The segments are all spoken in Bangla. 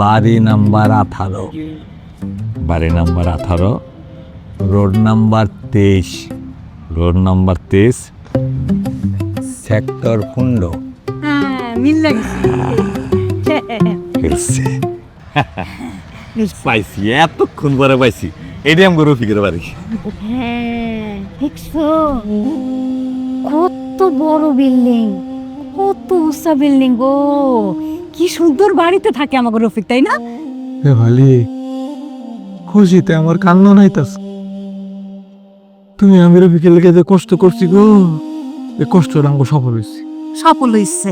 বাড়ি নাম্বার 18, বাড়ি number 18, road number 23, road number 23, sector 15। হ্যাঁ মিল গেছে পাইছি, এতক্ষণ পরে পাইছি। এটাই আমি রফিকের বাড়ি। হ্যাঁ দেখছো কত বড় বিল্ডিং, কত উঁচা বিল্ডিং গো, কি সুন্দর বাড়িতে থাকে আমাকে রফিক, তাই না? এ ভালি খুশিতে আমার কান্না নাইতাস। তুমি আমি রফিকের লেগে যে কষ্ট করছি গো, এ কষ্ট রাঙ্গ সফল হয়েছি। সফল হইছে,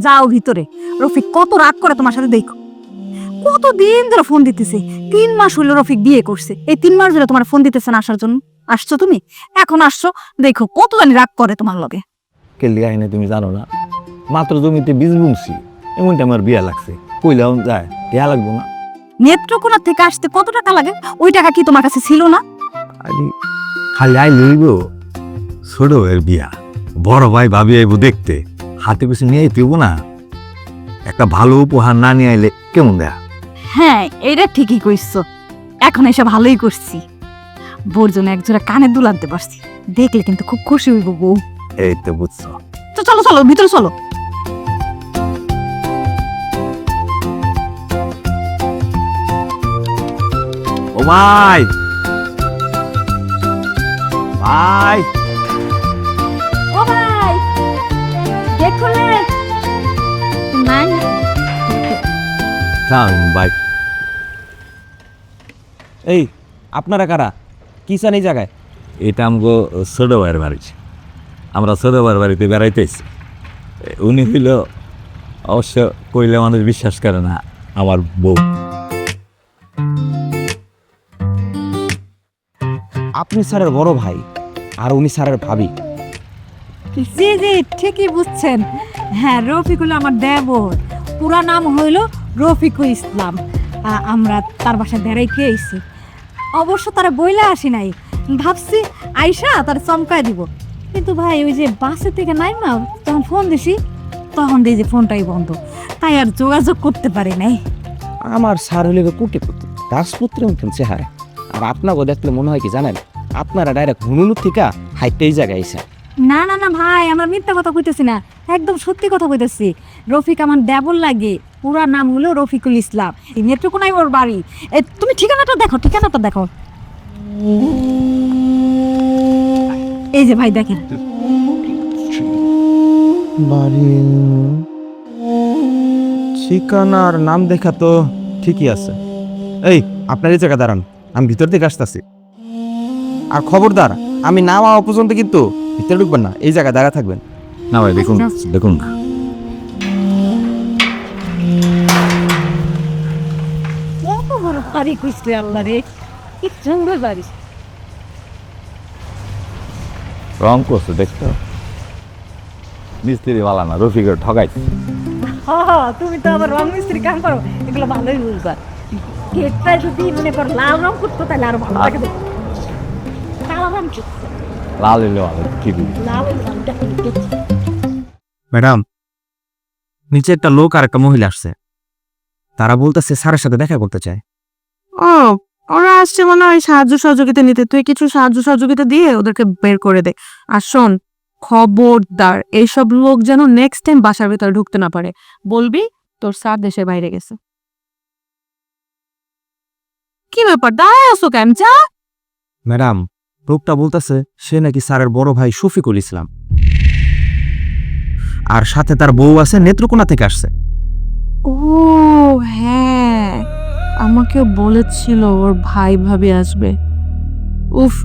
যাও ভিতরে। রফিক কত রাগ করে তোমার সাথে, দেখো কত দিন ধরে ফোন দিতেছে। 3 মাস হইলো রফিক বিয়ে করছে, এই 3 মাস ধরে তোমার ফোন দিতেছে না আসার জন্য। আসছো তুমি, এখন আসছো, দেখো কত জানি রাগ করে তোমার লগে। কেলি আইনে তুমি জানো না, মাত্র জমিতে বীজ বুনছি, এমনটা আমার বিয়া লাগছে। কইলাম যায়, দেয়া লাগবো না? নেত্রকোনা থেকে আসতে কত টাকা লাগে? ওই টাকা কি তোমার কাছে ছিল না? আরে খালি আই লইব, ছোট এর বিয়া, বড় ভাই ভাবি আইব দেখতে, হাতে কিছু নিয়ে আইতেব না? একটা ভালো উপহার না নিয়ে আইলে কেমন দেয়া? হ্যাঁ এটা ঠিকই কইছো, এখন এসে ভালোই করছি। বোর জন্য একজোড়া কানের দুল আনতে পারছি, দেখলে কিন্তু খুব খুশি হইব বউ। এই তো বুঝছো। তো চলো চলো ভিতরে চলো। ও ভাই, ভাই, ও ভাই দেখো ভাই। এই আপনারা কারা, কি চান এই জায়গায়? এটা আমগো ছোট ভাইয়ের বাড়ি, আমরা ছোট ভাইয়ের বাড়িতে বেড়াইতেছি। উনি হইল, অবশ্য কইলে মানুষ বিশ্বাস করে না, আমার বউ। আপনি স্যারের বড় ভাই আর উনি স্যারের ভাবি। জি জি ঠিকই বুঝছেন। হ্যাঁ রফিকুল আমার দেবর, পুরা নাম হইল রফিকুল ইসলাম। আমরা তার বাসায় বেড়াইতে আইছি, অবশ্য তারা বইলা আসি নাই, ভাবছি আইসা তার চমকায় দিব। কিন্তু ভাই ওই যে বাসে থেকে নাইমা তখন ফোন দিছি, তখন দেখি যে ফোনটাই বন্ধ, তাই আর যোগাযোগ করতে পারি নাই। আমার স্যার হলে কোটিপতি, রাজপুত্রের মতন চেহারা। আর আপনাকে দেখলে মনে হয় কি জানেন, আপনারা ডাইরেক্ট হুনুনুর থেকে হাইটে এই জায়গায় এসে। না না না ভাই, আমরা মিথ্যা কথা কইতেছি না, একদম সত্যি কথা কইতেছি। রফিক আমার দেবর লাগে, পুরা নাম হলো রফিকুল ইসলাম, নেত্রকোনায় ওর বাড়ি। তুমি ঠিকানাটা দেখো, ঠিকানাটা দেখো, এই যে ভাই দেখেন। বাড়ি ঠিকানার নাম দেখা তো ঠিকই আছে। এই আপনার এই জায়গা দাঁড়ান, আমি ভিতর থেকে আসতেছি। আর খবরদার, আমি না হওয়া পর্যন্ত কিন্তু ভিতরে ঢুকবেন না, এই জায়গায় দাঁড়া থাকবেন। না ভাই, দেখুন দেখুন না। কত বড় বাড়ি কইছে আল্লাহ রে, কি সুন্দর বাড়ি। রং করছে দেখছো, মিস্ত্রি বালা না, রফিকের ঠগাইছে। তুমি তো আবার রং মিস্ত্রি কাম করো, এগুলো ভালোই বুঝবা। গেটটা যদি মনে করো লাল রং করতো তাহলে আরো ভালো লাগে দেখতে। কালো রং কি? লাল হইলে ভালো, ঠিক লাল রংটা কি? ম্যাডাম, নিচে একটা লোক আর একটা মহিলা আসছে, তারা বলতেছে স্যারের সাথে দেখা করতে চায়। ও ওরা আসছে মনে হয় সাহায্য সহযোগিতা নিতে, তুই কিছু সাহায্য সহযোগিতা দিয়ে ওদেরকে বের করে দে। আর শোন, খবরদার এইসব লোক যেন নেক্সট টাইম বাসার ভেতরে ঢুকতে না পারে, বলবি তোর স্যার দেশের বাইরে গেছে। কি ব্যাপার, দাঁড়ায় আসো কেন? যা। ম্যাডাম, লোকটা বলতেছে সে নাকি স্যারের বড় ভাই শফিকুল ইসলাম, আর সাথে তার বউ আছে, নেত্রকোনা থেকে আসছে। ও হ্যাঁ, আমাকেও বলেছিল ওর ভাই ভাবি আসবে। উফ,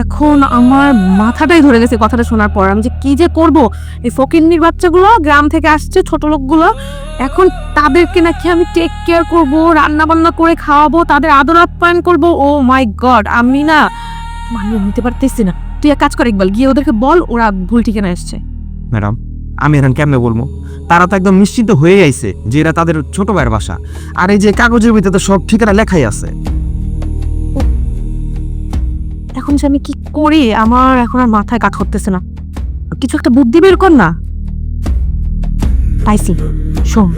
এখন আমার মাথাটাই ধরে গেছে কথাটা শোনার পর। আমি যে কি যে করব, এই ফকিন্নির বাচ্চাগুলো গ্রাম থেকে আসছে, ছোট লোকগুলো, এখন তাদেরকে নাকি আমি টেক কেয়ার করব, রান্না বান্না করে খাওয়াবো, তাদের আদর আপ্যায়ন করবো। ও মাই গড, আমি না মানিয়ে নিতে পারতেছি না। তুই এক কাজ কর, ইকবাল গিয়ে ওদেরকে বল ওরা ভুল ঠিকানা এসছে। ম্যাডাম, আমি এখন কেমনে বলবো? তারা তো একদম নিশ্চিন্ত হয়ে আইছে যে এরা তাদের ছোট ভাইয়ের বাসা, আর এই যে কাগজের ভিতরে তো সব ঠিকানা লেখাই আছে। এখন যে আমি কি করি, আমার এখন আর মাথায় কাজ করতেছে না। কিছু একটা বুদ্ধি বের কর না। পাইছি। শোন,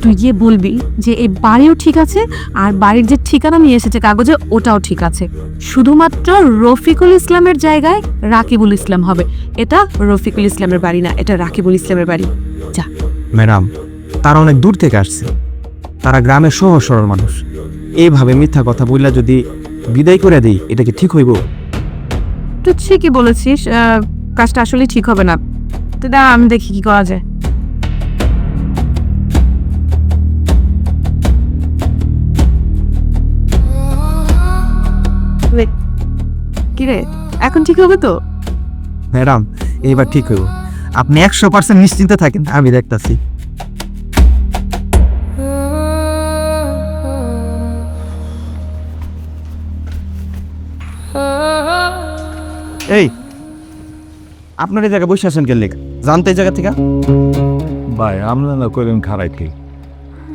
তুই গিয়ে বলবি যে এই বাড়িও ঠিক আছে আর বাড়ির যে ঠিকানা নিয়ে এসেছে কাগজে ওটাও ঠিক আছে, শুধুমাত্র রফিকুল ইসলামের জায়গায় রাকিবুল ইসলাম হবে। এটা রফিকুল ইসলামের বাড়ি না, এটা রাকিবুল ইসলামের বাড়ি। যা। ম্যাডাম, তারা অনেক দূর থেকে আসছে, তারা গ্রামের সহজ সরল মানুষ। এইভাবে মিথ্যা কথা বললে যদি বিদায় করে দিই, এটা কি ঠিক হইব? তুই ঠিকই বলেছিস, কাজটা আসলে ঠিক হবে না। তো দা, আমি দেখি কি করা যায়। কিরে, এখন ঠিক হবে তো? ম্যাডাম, এইবার ঠিক হইব। আপনি 100% নিশ্চিন্তে থাকেন, আমি দেখতাছি। এই, আপনার এই জায়গায় বসে আছেন কেন? লেখা জানতে এই জায়গা থেকে? ভাই আমরা না করেন খারাইতে,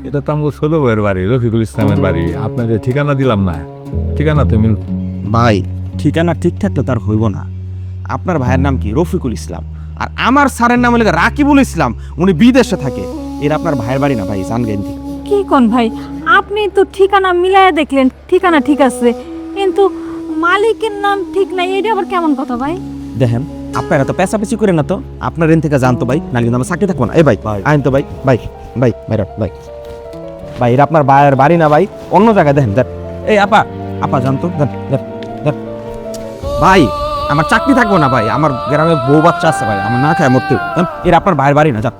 এটা তো আমার ছোট ভাইয়ের বাড়ি, রফিকুল ইসলামের বাড়ি। আপনাদের ঠিকানা দিলাম না, ঠিকানা তো মিল। ভাই, ঠিকানা ঠিক থাকলে তার হইব না। আপনার ভাইয়ের নাম কি? রফিকুল ইসলাম। আর আমার স্যারের নাম হলো রাকিবুল ইসলাম, উনি বিদেশে থাকে। এর আপনার ভাইয়ের বাড়ি না ভাই, জানবেন। কি কোন ভাই, আপনি তো ঠিকানা মিলাইয়া দেখলেন, ঠিকানা ঠিক আছে, কিন্তু মালিকের নাম ঠিক নাই, এটা আবার কেমন কথা ভাই? দেখেন, আপনারা তো পেঁচাপেচি করেন না তো, আপনার এন থেকে জানতো ভাই, নাহলে কিন্তু আমার চাকরি থাকবো না। এই ভাই, আইন তো ভাই, ভাই ভাই ভাই ভাই ভাই, এটা আপনার ভাইয়ের বাড়ি না ভাই, অন্য জায়গায় দেখেন। দেখ, এই আপা, আপা জানতো, দেন দেন দেন। ভাই, আমার চাকরি থাকবো না ভাই, আমার গ্রামে বউ বাচ্চা আছে ভাই, আমার না খায় মরতে। এর আপনার ভাইয়ের বাড়ি না, যান।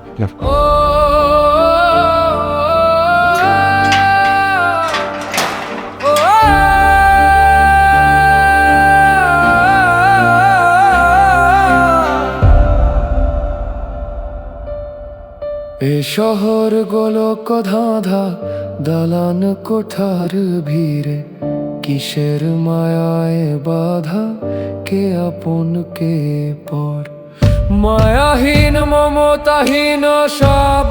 এ শহর গোলক ধাঁধা, দালান কোঠার ভিড়ে, কিসের মায়ায় বাধা, কে আপন কে পর, মায়াহীন মমতাহীন সব,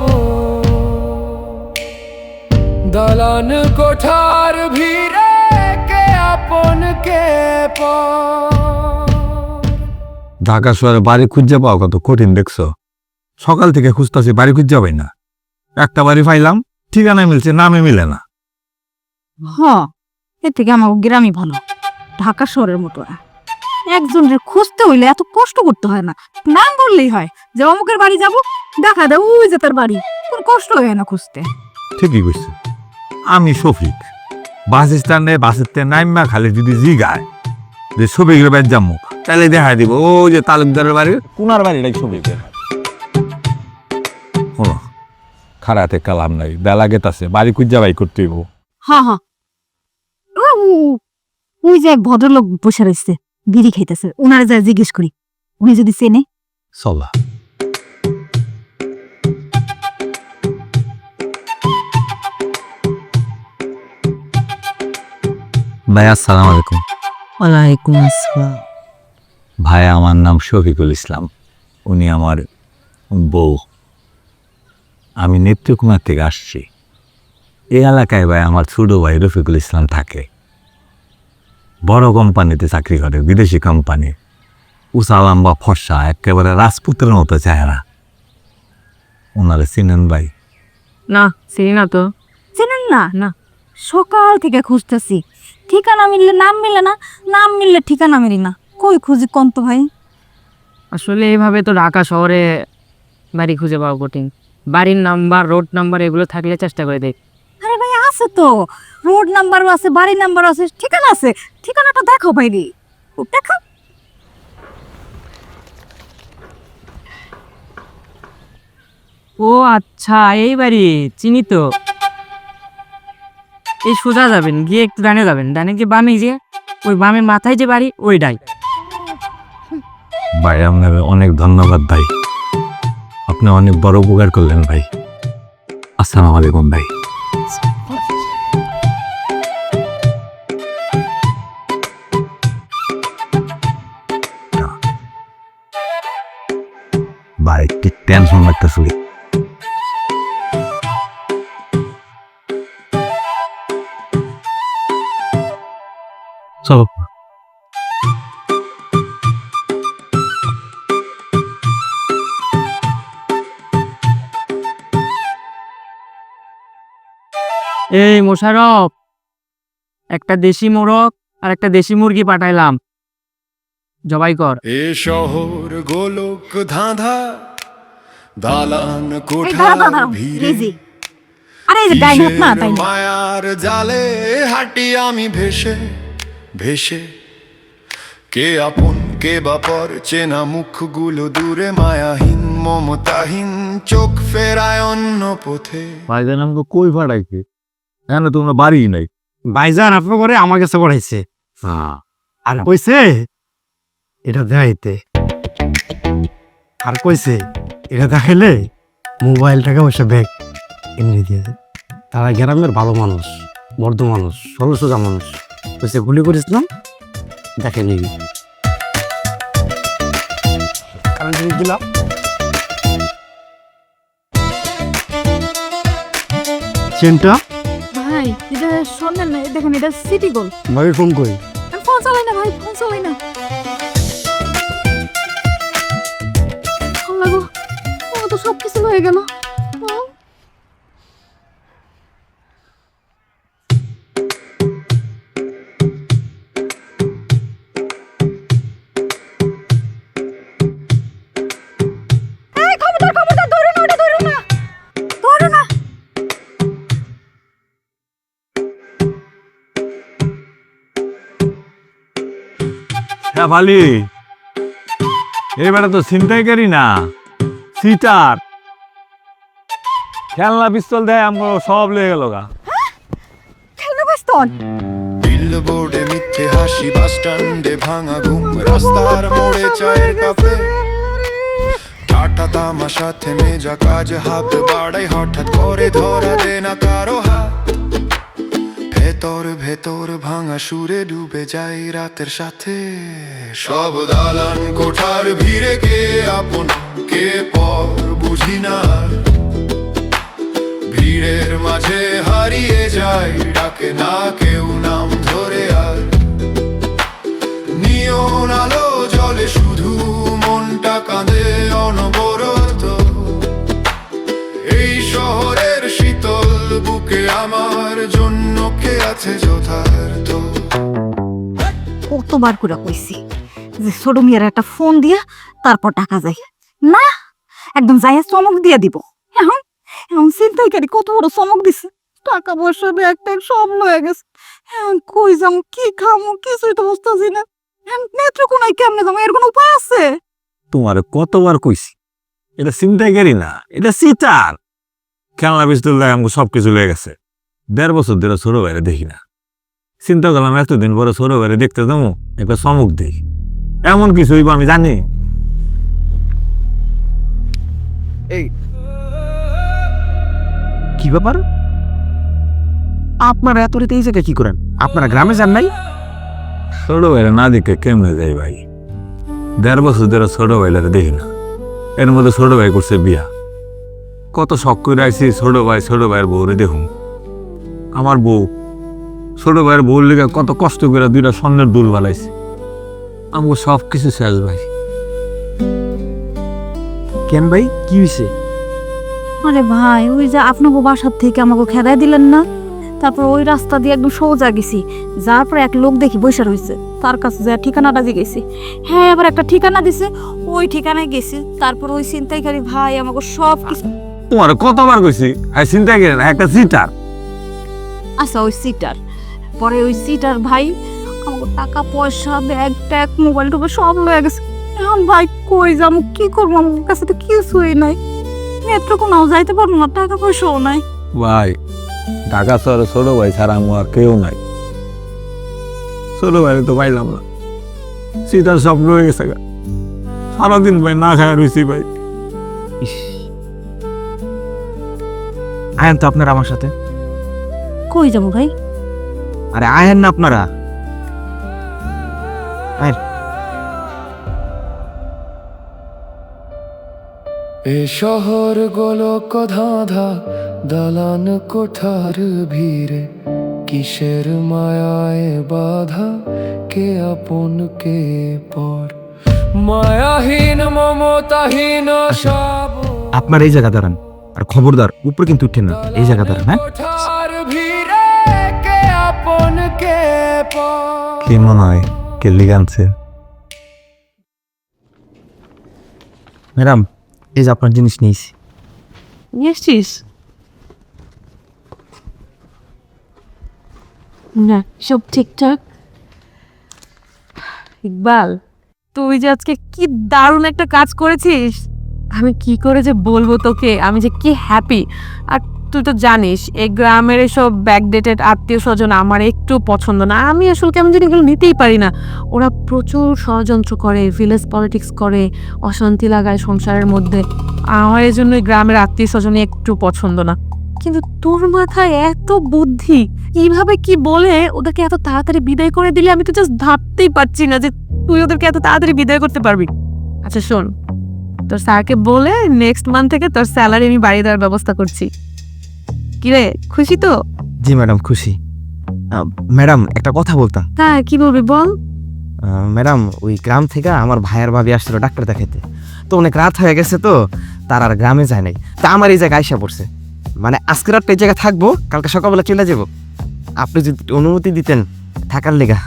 দালান কোঠার ভিড়ে, কে আপন কে পর। ঢাকা শহরে বাড়ি খুঁজে পাওয়া কত কঠিন দেখছো। সকাল থেকে খুঁজতেছি, বাড়ি খুঁজে পাই না। একটা বাড়ি পাইলাম, ঠিকানা মিলছে, নামে মিলে না। হ, এর থেকে আমার গ্রামই ভালো, ঢাকা শহরের মতো না। একজনের খুঁজতে হইলে এত কষ্ট করতে হয় না, নাম বললেই হয় যে অমুকের বাড়ি যাব, দেখা দেয় ওই যে তার বাড়ি, কোন কষ্ট হয় না খুঁজতে। ঠিকই কইছে। আমি শফিক, বাস স্ট্যান্ডে বাসের ট্রেন নাইমা খালি যদি জিগায় যে শফিকের বাড়ি যাবো, তাহলে দেখা দিব ওই যে তালুকদারের বাড়ি, কুনার বাড়িটাই শফিকের। হলো খারাতে কালাম নাই, বেলা গেতাছে, বাড়ি খুঁজা বাই করতে হইব। হ্যাঁ হ্যাঁ, ওই যে এক ভদ্রলোক বসে রয়েছে, বিড়ি খাইতেছে, ওনারে যা জিজ্ঞেস করি, উনি যদি চেনে। চলা। ভাই আসসালামু আলাইকুম। ওয়ালাইকুম আসসালাম। ভাই আমার নাম শফিকুল ইসলাম, উনি আমার বউ। আমি নেত্রকোনা থেকে আসছি। এই এলাকায় ভাই আমার ছোট ভাই রফিকুল ইসলাম থাকে, বড় কোম্পানিতে চাকরি করে, বিদেশি কোম্পানি। উঁচা লম্বা ফর্সা, একেবারে রাজপুতের মতো চেহারা। ওনারে চিনেন ভাই? না, চিনি না তো। চেনেন না? না, সকাল থেকে খুঁজতেছি, ঠিকানা মিললে নাম মিলে না, নাম মিললে ঠিকানা মিলি না, কই খুঁজি কোন তো ভাই? আসলে এইভাবে তো ঢাকা শহরে বাড়ি খুঁজে পাওয়া কঠিন। বাড়ির নাম্বার, রোড নাম্বার এগুলো থাকলে চেষ্টা করে দেখ। আরে ভাই আছে তো, রোড নাম্বারও আছে, বাড়ির নাম্বারও আছে, ঠিকানা আছে, ঠিকানাটা দেখো ভাইরি, দেখো। ও আচ্ছা, এই বাড়ি চিনি তো। এই সোজা যাবেন, গিয়ে একটু ডানে যাবেন, ডানে গিয়ে বামে গিয়ে ওই বামের মাথায় যে বাড়ি ওইটাই। ভাই আপনাকে অনেক ধন্যবাদ ভাই, আপনি অনেক বড় উপকার করলেন ভাই। আসসালামু আলাইকুম ভাই। ভাই কি টেনশন লাগতেছে। চলো। এই মোশারফ, একটা দেশি মোরগ আর একটা দেশি মুরগি পাঠাইলাম, জবাই কর। এ শহর গোলক ধাঁধা, দালান এই কোঠার দাঁড়াও ভিড়ে, রেজি আরে এই যে ডাইন হাত না কিসের তাই না মায়ার জালে হাঁটি আমি ভেসে ভেসে। কে আপন কে বাপর, চেনা মুখগুলো দূরে, মায়াহীন মমতাহীন চোখ ফেরায় অন্য পথে। ভাইজান আমাকে কই পাঠাইছে? কেন তোমরা বাড়ি নাই? ভাইজান আপনার করে আমার কাছে পড়াইছে হ্যাঁ, আর কইছে এটা দেখাইতে, আর কইছে এটা দেখাইলে মোবাইল টাকা পয়সা ব্যাগ এমনি দিয়ে দেয়। তারা গ্রামের ভালো মানুষ, বর্ধ মানুষ, সরল সোজা মানুষ। কইছে গুলি করেছিলাম, দেখে নিবি কারণ দিলাম। চেনটা ভাই এটা শোনেন না, দেখেন এটা সিটি গোল। ভাই ফোন করি। আমি ফোন চালাই না ভাই, ফোন চালাই না। আল্লাহ গো, ও তো সব কিছু হয়ে গেল। এই খবরদার খবরদার, ধরো না ওটা, ধরো না, ধরো না। হ্যাঁ ভালি, এবারে তো ছিনতাইকারী না, সিটার। খেলনা পিস্তল দেয় আমরা সব লেগে গেল গা। খেলনা পিস্তল? বিলবোর্ডে মিথ্যে হাসি, বাস স্ট্যান্ডে ভাঙা ঘুম, রাস্তার মোড়ে চায়ের কাপে টাটা তামাশা, থেমে যা কাজ, হাত বাড়াই হঠাৎ করে ধরা দে না কারো হাত। ভেতর ভেতর ভাঙা সুরে ডুবে যাই রাতের সাথে। সব দালান কোঠার ভিড়ে, কে আপন কে পর বুঝি না, ভিড়ের মাঝে হারিয়ে যায়, ডাকে না কেউ নাম ধরে আর। নিয়ন আলো জলে শুধু, মনটা কাঁদে অনবরত। এই শহরের শীতল বুকে আমার জন্য কে আছে যথার্থ। কতবার করে কইছি যে ছোট মিয়ার একটা ফোন দিয়া তারপর টাকা যায় না, একদম যাইয়া চমক দিয়া দিব। এখন এখন চিন্তাইকারী কত বড় চমক দিছে, টাকা পয়সা ব্যাগ ট্যাগ সব লয়ে গেছে। এখন কই যাম, কি খামু, কিছুই তো বুঝতেছি না। এখন নেত্রকোনায় কেমনে যাবো, এর কোনো উপায় আছে? তোমার কতবার কইছি এটা ছিনতাইকারী না, এটা সিটার। খেলনা পিস্তল দেয় আমাকে সব কিছু লেগে গেছে। 1.5 বছর ধরে ছোট বাইরে দেখি না, চিন্তা করলাম এতদিন পরে ছোট বাইরে দেখতে যাবো, একটা চমক দিই। এমন কিছু হইব আমি জানি? এই কি ব্যাপার, আপনারা এত রাতে এই জায়গায় কি করেন? আপনারা গ্রামে যান নাই? ছোট বাইরে না দেখে কেমনে যাই ভাই? 1.5 বছর ধরে ছোট বাইরে দেখি না, এর মধ্যে ছোট ভাই করছে বিয়া। কত শখ করে আইছি ছোট ভাইয়ের বউরে দেখুন। আমার বউ, ছোট ভাইয়ের বউর লিগে কত কষ্ট করে 2টা স্বর্ণের দুল বানাইছি। আমাকে সব কিছু শেষ ভাই। কেন ভাই, কি হয়েছে? আরে ভাই, ওই যে আপনাকে বাসার থেকে আমাকে খেদাই দিলেন না, তারপর ওই রাস্তা দিয়ে একদম সোজা গেছি, যার পর এক লোক দেখি বসে রয়েছে, তার কাছে যা ঠিকানাটা জিগেছি। হ্যাঁ, এবার একটা ঠিকানা দিছে, ওই ঠিকানায় গেছি। তারপর ওই ছিনতাইকারী ভাই আমাকে সব কিছু। তোমার কতবার কইছি আই ছিনতাইকারী না, একটা সিটার। আচ্ছা, ওই সিটার, পরে ওই সিটার ভাই আমাকে টাকা পয়সা ব্যাগ ট্যাগ মোবাইল টোবাইল সব লয়ে গেছে। এখন ভাই কই যাবো, কি করবো, আমার কাছে তো কিছুই নাই। নেত্রকোনাও যাইতে পারবো না, টাকা পয়সাও নাই। ভাই ঢাকা শহরে ছোট ভাই ছাড়া আমার আর কেউ নাই। ছোট ভাই তো পাইলাম না, সিটার সব রয়ে গেছে গা। সারাদিন ভাই না খায় রয়েছি ভাই। আয়েন তো আপনারা আমার সাথে। কই যাবো ভাই? আরে আয়েন না আপনারা, আয়েন। এ শহর গোলক ধাঁধা, দালান কোঠার ভিড়ে, কিসের মায়ায় বাধা, কে আপন কে পর, মায়াহীন মমতাহীন সব। আপনার এই জায়গা দাঁড়ান, আর খবরদার উপরে কিন্তু উঠেন না, এই জায়গা দাঁড়ান। হ্যাঁ, কোঠার ভিড়ে কি মনে হয় কেলি গানছে? ম্যাডাম, এই যে আপনার জিনিস নিয়েছি। নিয়ে এসছিস? না, সব ঠিকঠাক। ইকবাল, তুই যে আজকে কি দারুণ একটা কাজ করেছিস, আমি কি করে যে বলবো তোকে, আমি যে কি হ্যাপি। আর তুই তো জানিস এই গ্রামের এসব ব্যাকডেটেড আত্মীয় স্বজন আমার একটু পছন্দ না। আমি আসলে কেমন জানি এগুলো নিতেই পারি না। ওরা প্রচুর ষড়যন্ত্র করে, ভিলেজ পলিটিক্স করে, অশান্তি লাগায় সংসারের মধ্যে। আমার এই জন্য গ্রামের আত্মীয় স্বজন একটু পছন্দ না। কিন্তু তোর মাথায় এত বুদ্ধি, কিভাবে কি বলে ওদেরকে এত তাড়াতাড়ি বিদায় করে দিলে, আমি তো জাস্ট ভাবতেই পারছি না যে তুই ওদেরকে এত তাড়াতাড়ি বিদায় করতে পারবি। আচ্ছা শোন, তোর স্যারকে বলে নেক্সট মান্থ থেকে তোর স্যালারি আমি বাড়িয়ে দেওয়ার ব্যবস্থা করছি। কিরে, খুশি তো? জি ম্যাডাম, খুশি। ম্যাডাম, একটা কথা বলতাম। হ্যাঁ, কি বলবি বল। ম্যাডাম, ওই গ্রাম থেকে আমার ভাইয়ের ভাবি আসছিল ডাক্তার দেখাতে, তো অনেক রাত হয়ে গেছে, তো তার আর গ্রামে যায় নাই। তা আমার এই জায়গায় আইসা পড়ছে, মানে আজকে রাতটা এই জায়গায় থাকবো, কালকে সকালবেলা চলে যাব। আপনি যদি অনুমতি দিতেন থাকার লেগা,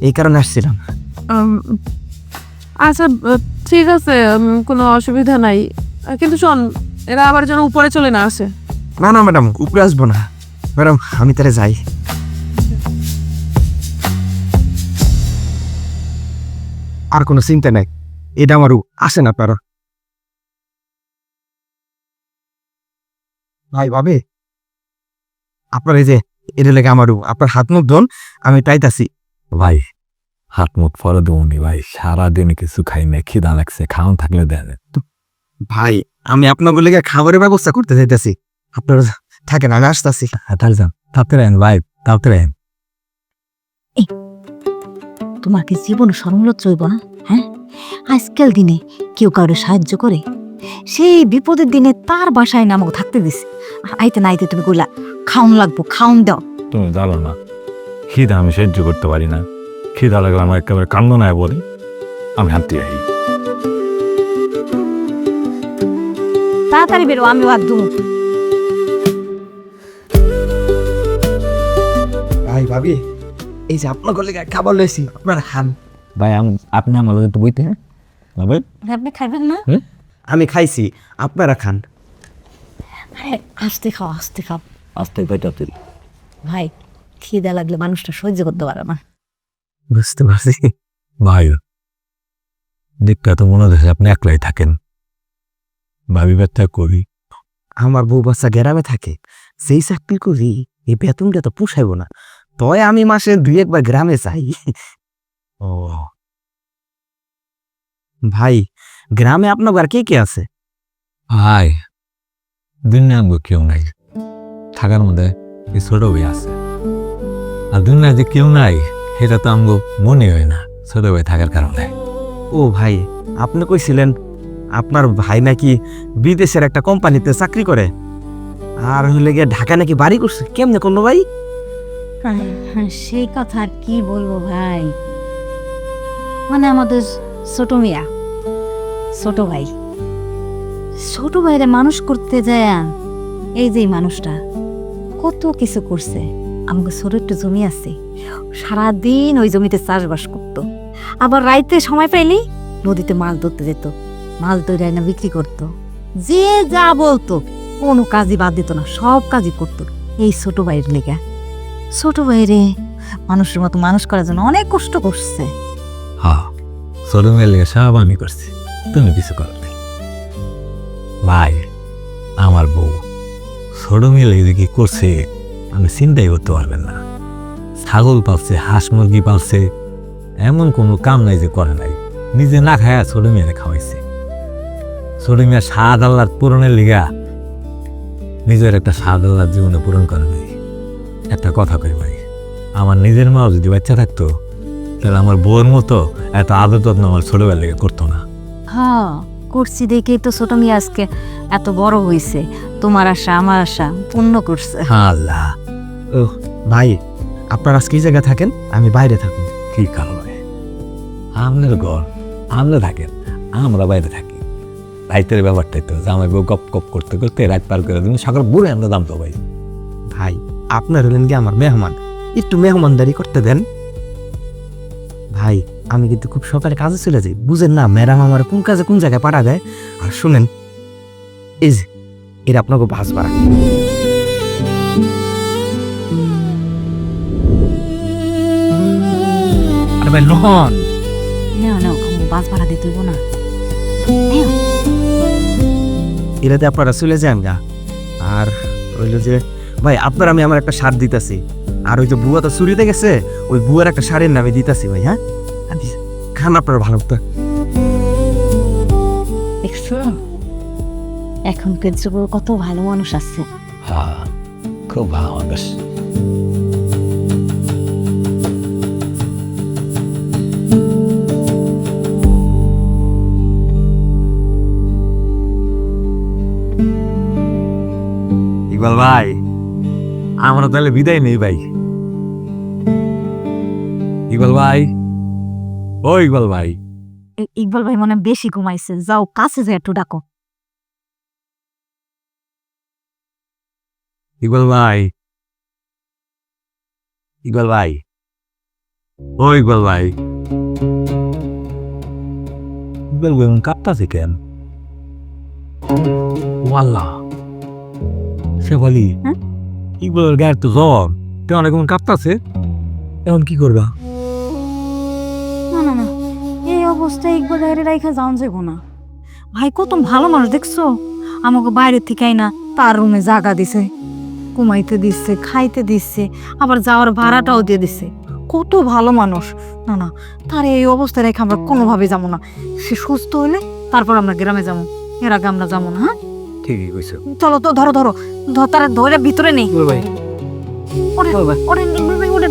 এই কারণে আসছিলাম। আচ্ছা ঠিক আছে, কোনো অসুবিধা নাই। কিন্তু শোন, এরা আবার যেন উপরে চলে না আসে। না না ম্যাডাম, উপরে আসবো না ম্যাডাম, আমি তাহলে যাই। আর কোনো চিন্তা নাই, এটা আমারও আসেন আপনারা। ভাই ভাবে, আপনার এই যে এটা লেগে আমারও আপনার হাত মুখ ধন, আমি টাইতাছি। ভাই হাত মুখ পরে দেবনি ভাই, সারাদিন কিছু খাই না, খিদা লাগছে, খাওয়ান থাকলে দেন। ভাই, আমি আপনার লেগে খাবারের ব্যবস্থা করতে চাইতেছি, আপনারা থাকেন, আমি আসতেছি। তাহলে যান, তাড়াতাড়ি আন ভাই, তাড়াতাড়ি আন। তোমার কি জীবন সরলচ্ছ হইব না? হ্যাঁ, আজকাল দিনে কেউ কাউরে সাহায্য করে? সেই বিপদের দিনে তার বাসায় নামক থাকতে দিছে, আইতে না আইতে তুমি কইলা খাউন লাগবো, খাউন দাও। তুমি জানো না খিদা আমি সহ্য করতে পারি না, খিদা লাগলে আমার একেবারে কান্দ নাই বলে আমি হাঁটতে আই। তাড়াতাড়ি বেরো, আমি হাত ধুবো। ভাই ভাবি, এই যে আপনার লেগে খাবার লইছি, আপনার খান। ভাই আপনি আমার একটু বইতে, হ্যাঁ ভাই? আপনি খাইবেন না? আমি খাইছি, আপনারা খান। আরে আস্তে খাও, আস্তে খাও। আস্তে ভাইটা ভাই, খিদা লাগলে মানুষটা সহ্য করতে পারে না। বুঝতে পারছি ভাই, দেখতে তো মনে হচ্ছে আপনি একলাই থাকেন। ভাবি ব্যথা করি, আমার বউ বাচ্চা গ্রামে থাকে, সেই চাকরি করি, এই বেতনটা তো পুষাইব না, তয় আমি মাসে 2-1 গ্রামে যাই। ও ভাই, গ্রামে আপনার আর কে কে আছে? ভাই দুনিয়া আমগো কেউ নাই, থাকার মধ্যে এই ছোট ভাই আছে। আর দুনিয়া যে কেউ নাই সেটা তো আমগো মনে হয় না ছোট ভাই থাকার কারণে। ও ভাই, আপনি কইছিলেন আপনার ভাই নাকি বিদেশের একটা কোম্পানিতে চাকরি করে, আর হইলে গিয়ে ঢাকা নাকি বাড়ি করছে, কেমনে করলো ভাই? সেই কথা আর কি বলবো ভাই, মানে আমাদের ছোট মিয়া, ছোট ভাই, ছোট ভাইরে মানুষ করতে যায় এই যে মানুষটা কত কিছু করছে। আমাকে ছোট একটু জমি আছে, সারাদিন ওই জমিতে চাষবাস করতো, আবার রাইতে সময় পাইলি নদীতে মাছ ধরতে যেত, মাছ ধরে না বিক্রি করতো। যে যা বলতো কোনো কাজই বাদ দিত না, সব কাজই করতো এই ছোট ভাইয়ের লেগে। ছোট ভাইরে মানুষের মতো মানুষ করার জন্য অনেক কষ্ট করছে। হ্যাঁ, ছোট মেয়ের লেগে সব আমি করছি, তুমি কিছু করো নাই। ভাই আমার বউ ছোট মেয়ের লেগে কি করছে আমি চিন্তাই করতে পারবেন না। ছাগল পালছে, হাঁস মুরগি পালছে, এমন কোনো কাম নাই যে করে নাই। নিজে না খায়া ছোট মেয়েরে খাওয়াইছে। ছোট মেয়ের স্বাদ আল্লাহর পূরণের লিগা নিজের একটা স্বাদ আল্লাহর জীবনে পূরণ করে নাই। একটা কথা কই ভাই, আমার নিজের মাও যদি বাচ্চা থাকতো তাহলে আমার বউয়ের মতো এত আদর যত্ন আমার ছোটবেলা লেগে করতো না। হ্যাঁ, করছি দেখেই তো ছোট মেয়ে আজকে এত বড় হয়েছে। তোমার আশা আমার আশা পূর্ণ করছে। আল্লাহ, ও ভাই, আপনার আজকে এই জায়গায় থাকেন, আমি বাইরে থাকুন। কি কারণে? আপনার ঘর আপনি থাকেন, আমরা বাইরে থাকি। রাইতের ব্যাপারটাই তো জামাই বউ গপ গপ করতে করতে রাত পার করে দিন, সকাল বুড়ে আমরা দাম তো ভাই। ভাই, আপনার হলেন কি আমার মেহমান, একটু মেহমানদারি করতে দেন। ভাই আমি কিন্তু খুব সকালে কাজে চলে যাই, বুঝেন না ম্যাডাম আমার কোন কাজে কোন জায়গায় পাঠা দেয়। আর শুনেন, এই যে এর আপনাকে ভাস ভাড়া। আরে ভাই লোহন, নেও নেও আম্মু, বাস ভাড়া দিতে হইব না। নেও। এরাতে আপনারা চলে যান গা। আর হইলো যে ভাই আপনার আমি আমার একটা সার দিতেছি, আর ওই যে বুয়া তো চুরিতে গেছে, ওই বুয়ার একটা সারের নামে দিতেছি ভাই। হ্যাঁ খান আপনার ভালো তো। দেখছো এখনকার যুগে কত ভালো মানুষ আছে। হ্যাঁ, খুব ভালো মানুষ। ইকবাল ভাই, আমরা তাহলে বিদায় নেই ভাই। ইকবাল ভাই, ও ইকবাল ভাই, ইকবাল ভাই মনে হয় বেশি ঘুমাইছে, যাও কাছে যাই একটু ডাকো। ইকবাল ভাই, ইকবাল ভাই, ও ইকবাল ভাই। ইকবাল ভাই কাঁপতাছে কেন? ওয়াল্লাহ সে বলি হ্যাঁ? ইকবালের গায়ের তো জ্বর, তেমন কেমন কাঁপতাছে, এখন কি করবা? না না না, এই অবস্থায় ইকবাল ভাইয়ের রাইখা যাওয়া যাবো না। ভাই কত ভালো মানুষ দেখছো, আমাকে বাইরের থেকে আইনা তার রুমে জায়গা দিছে, ঘুমাইতে দিচ্ছে, খাইতে দিচ্ছে, আবার যাওয়ার ভাড়াটাও দিয়ে দিচ্ছে। কত ভালো মানুষ। না না, তার এই অবস্থায় রেখে আমরা কোনোভাবে যাবো না। সে সুস্থ হলে তারপর আমরা গ্রামে যাবো, এর আগে আমরা যাবো না। হ্যাঁ ঠিকই কইছো। চলো তো, ধরো ধরো, তারা ধরে ভিতরে নেই। ভাই ওরে ওরে ইকবাল ভাই, ওরে।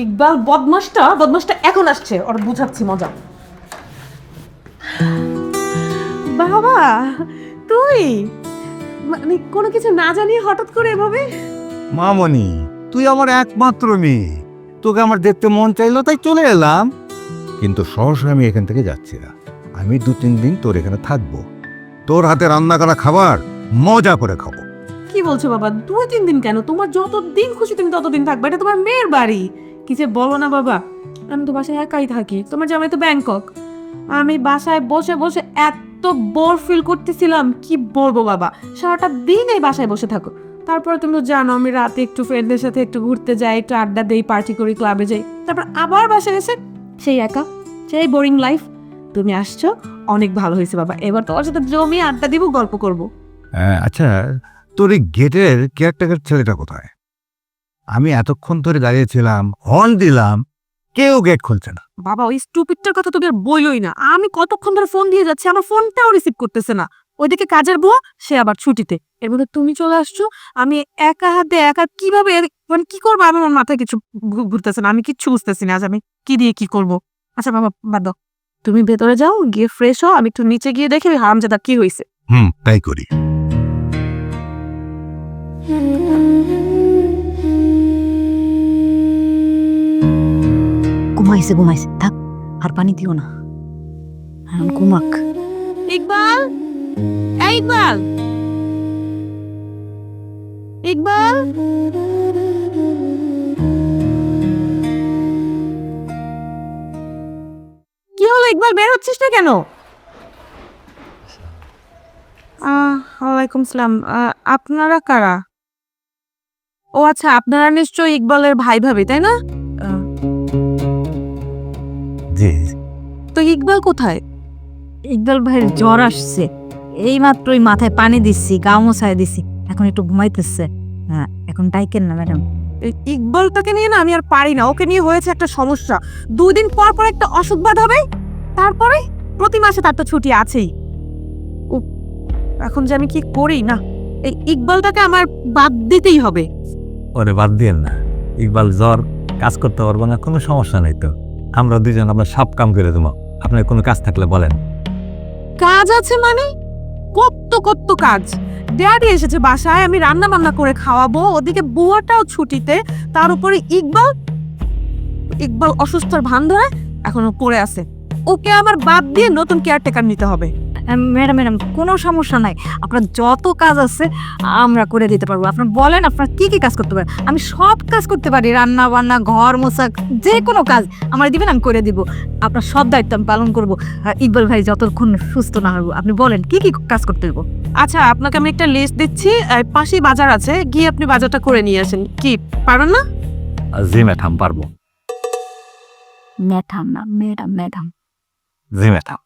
ইকবাল বদমাসটা এখন আসছে, ওর বুঝাচ্ছি মজা। বাবা তুই মানে কোনো কিছু না জানিয়ে হঠাৎ করে এভাবে? মামনি, তুই আমার একমাত্র মেয়ে, তোকে আমার দেখতে মন চাইলো তাই চলে এলাম। কিন্তু সহসা আমি এখান থেকে যাচ্ছি না, আমি 2-3 দিন তোর এখানে থাকবো, তোর হাতে রান্না করা খাবার মজা করে খাবো। কি বলছো বাবা, 2-3 দিন কেন? তোমার যতদিন খুশি তুমি ততদিন থাকবে, এটা তোমার মেয়ের বাড়ি। কি যে বলো না বাবা, আমি তো বাসায় একাই থাকি, তোমার জামাই তো ব্যাংকক। আমি বাসায় বসে বসে এত বোর ফিল করতেছিলাম, কি বলবো বাবা, সারাটা দিন এই বাসায় বসে থাকো। তারপরে তুমি তো জানো আমি রাতে একটু ফ্রেন্ডদের সাথে একটু ঘুরতে যাই, একটু আড্ডা দেই, পার্টি করি, ক্লাবে যাই, তারপর আবার বাসায় এসে সেই একা, সেই বোরিং লাইফ। তুমি আসছো, অনেক ভালো হয়েছে বাবা, এবার তোমার সাথে জমিয়ে আড্ডা দিব, গল্প করব। আচ্ছা, তোর এই গেটের কেয়ারটেকার ছেলেটা কোথায়? আমি এতক্ষণ ধরে দাঁড়িয়েছিলাম, হর্ন দিলাম, কেউ গেট খুলছে না। বাবা ওই স্টুপিডটার কথা তুমি আর বইলই না, আমি কতক্ষণ ধরে ফোন দিয়ে যাচ্ছি, আমার ফোনটাও রিসিভ করতেছে না। ওইদিকে কাজের বুয়া, সে আবার ছুটিতে, এর মধ্যে তুমি চলে আসছো। আমি একা হাতে একা কিভাবে মানে কি করবো, আমি আমার মাথায় কিছু ঘুরতেছে না, আমি কিচ্ছু বুঝতেছি না আজ আমি কি দিয়ে কি করব। আচ্ছা বাবা বাদ দাও, তুমি ভেতরে যাও, গিয়ে ফ্রেশ হও, আমি একটু নিচে গিয়ে দেখি হারামজাদা কি হয়েছে। তাই করি। ঘুমাইছে ঘুমাইছে, থাক আর পানি দিও না, এখন ঘুমাক। ইকবাল, এই ইকবাল, ইকবাল, কি হলো ইকবাল, বের হচ্ছিস না কেন? ওয়ালাইকুম সালাম। আপনারা কারা? ও আচ্ছা, আপনারা নিশ্চয়ই ইকবালের ভাই ভাবি, তাই না? জি। তো ইকবাল কোথায়? ইকবাল ভাইয়ের জ্বর আসছে, এই মাত্রই মাথায় পানি দিচ্ছি, গা মোছায় দিছি, এখন একটু ঘুমাইতেছে। হ্যাঁ এখন ডাইকেন না ম্যাডাম। এই ইকবালটাকে নিয়ে না আমি আর পারি না, ওকে নিয়ে হয়েছে একটা সমস্যা। 2 দিন পর পর একটা অসুখ বাদ হবে, তারপরে প্রতি মাসে তার তো ছুটি আছেই। এখন যে আমি কি করি না, এই ইকবালটাকে আমার বাদ দিতেই হবে। ওরে বাদ দিয়েন না, ইকবাল জ্বর, কাজ করতে পারবো না, কোনো সমস্যা নেই তো, আমরা দুজন আমরা সব কাম করে দেবো, আপনার কোনো কাজ থাকলে বলেন। কাজ আছে মানে? কত কত কাজ। ড্যাডি এসেছে বাসায়, আমি রান্না বান্না করে খাওয়াবো, ওদিকে বুয়াটাও ছুটিতে, তার উপরে ইকবাল অসুস্থর ভান ধরে এখনো পড়ে আছে। ওকে আমার বাদ দিয়ে নতুন কেয়ারটেকার নিতে হবে। ম্যাডাম ম্যাডাম কোনো সমস্যা নাই, আপনার যত কাজ আছে আমরা করে দিতে পারবো। আপনার বলেন আপনার কি কি কাজ করতে পারেন, আমি সব কাজ করতে পারি, রান্না বান্না, ঘর মোছা, যে কোনো কাজ আমার দিবেন, আমি করে দিব। আপনার সব দায়িত্ব আমি পালন করবো। ইকবাল ভাই যতক্ষণ সুস্থ না হবো, আপনি বলেন কি কি কাজ করতে হইব। আচ্ছা, আপনাকে আমি একটা লিস্ট দিচ্ছি, পাশেই বাজার আছে, গিয়ে আপনি বাজারটা করে নিয়ে আসেন। কি পারেন না? জি ম্যাডাম, পারবো। ম্যাডাম না ম্যাডাম, ম্যাডাম। জি ম্যাডাম।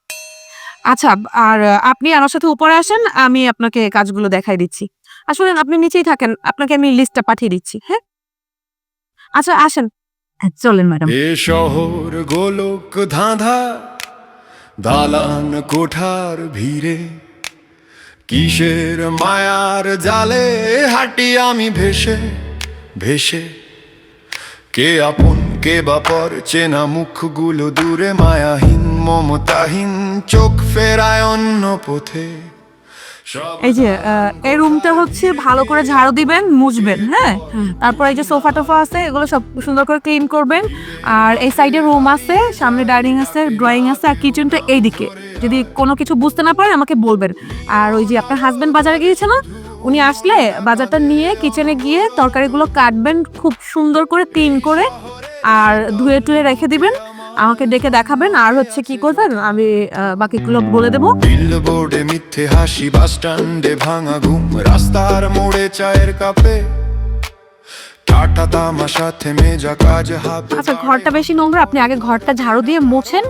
আচ্ছা, আর আপনি আমার সাথে উপরে আসেন, আমি আপনাকে কাজগুলো দেখাই দিচ্ছি। আসলে আপনি নিচেই থাকেন, আপনাকে আমি লিস্টটা পাঠিয়ে দিচ্ছি। হ্যাঁ, আচ্ছা আসেন। চলেন ম্যাডাম। এ শহর গোলক ধাঁধা, দালান কোঠার ভিড়ে, কিসের মায়ার জালে হাঁটি আমি ভেসে ভেসে। কে আপন কে বাপর, চেনা মুখগুলো দূরে, মায়াহীন মমতাহীন চোখ ফেরায় অন্য পথে। এই যে এই রুমটা হচ্ছে ভালো করে ঝাড়ু দিবেন, মুছবেন। হ্যাঁ, তারপর এই যে সোফা টোফা আছে এগুলো সব সুন্দর করে ক্লিন করবেন। আর এই সাইডে রুম আছে, সামনে ডাইনিং আছে, ড্রয়িং আছে, আর কিচেনটা এইদিকে। যদি কোনো কিছু বুঝতে না পারেন আমাকে বলবেন। আর ওই যে আপনার হাজবেন্ড বাজারে গিয়েছে না, উনি আসলে বাজারটা নিয়ে কিচেনে গিয়ে তরকারিগুলো কাটবেন খুব সুন্দর করে, ক্লিন করে, আর ধুয়ে টুয়ে রেখে দিবেন, আমাকে ডেকে দেখাবেন। আর হচ্ছে কি করবেন আমি বাকিগুলো বলে দেবো। বিলবোর্ডে মিথ্যে হাসি, বাস স্ট্যান্ডে ভাঙা ঘুম, রাস্তার মোড়ে চায়ের কাপে, টাটা তামাশা থেমে যা কাজ হাতে। আচ্ছা, ঘরটা বেশি নোংরা, আপনি আগে ঘরটা ঝাড়ু দিয়ে মোছেন,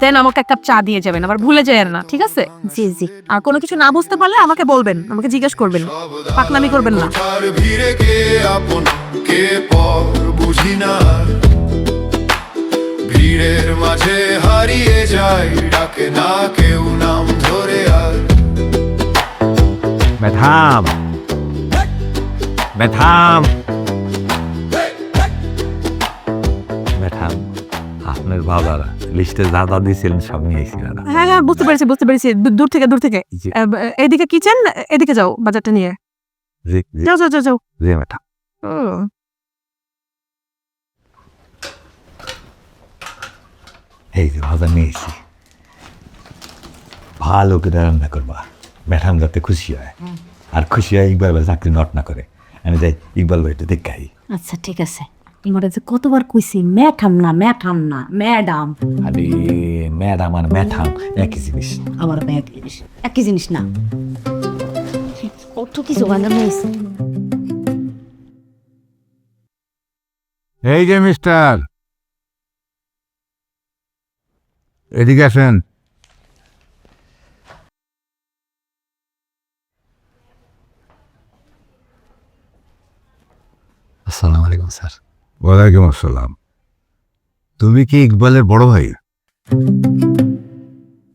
দেন আমাকে এক কাপ চা দিয়ে যাবেন, আবার ভুলে যাবেন না, ঠিক আছে? জি জি। আর কোনো কিছু না বুঝতে পারলে আমাকে বলবেন, আমাকে জিজ্ঞেস করবেন, পাকনামি করবেন না। কোঠার ভিড়ে কে আপন কে পর বুঝি না, ভিড়ের মাঝে হারিয়ে যায়, ডাকে না কেউ নাম ধরে আর। ম্যাডাম, ম্যাডাম, ম্যাডাম, আপনার বাবার লিস্টে যা যা দিয়েছিলেন সব নিয়ে এসেছি দাদা। হ্যাঁ হ্যাঁ, বুঝতে পেরেছি বুঝতে পেরেছি, দূর থেকে দূর থেকে। জি। এদিকে কিচেন, এদিকে যাও বাজারটা নিয়ে। জি জি যাও যাও যাও যাও। জি ম্যাডাম। ও, এই যে ভাজা নিয়ে এসেছি, ভালো করে রান্না করবা, ম্যাডাম যাতে খুশি হয়, আর খুশি হয় ইকবাল ভাই চাকরি নট না করে। আমি যাই ইকবাল ভাইটা দেখাই। আচ্ছা ঠিক আছে। ইমারে যে কতবার কইছি ম্যাডাম না ম্যাডাম না ম্যাডাম। আরে ম্যাডাম আর ম্যাডাম একই জিনিস। আমার একই জিনিস না, কত কিছু বানানো হয়েছে। এই যে মিস্টার, এদিকে আসেন। আসসালামু আলাইকুম স্যার। ওয়ালাইকুম আসসালাম। তুমি কি ইকবালের বড় ভাই?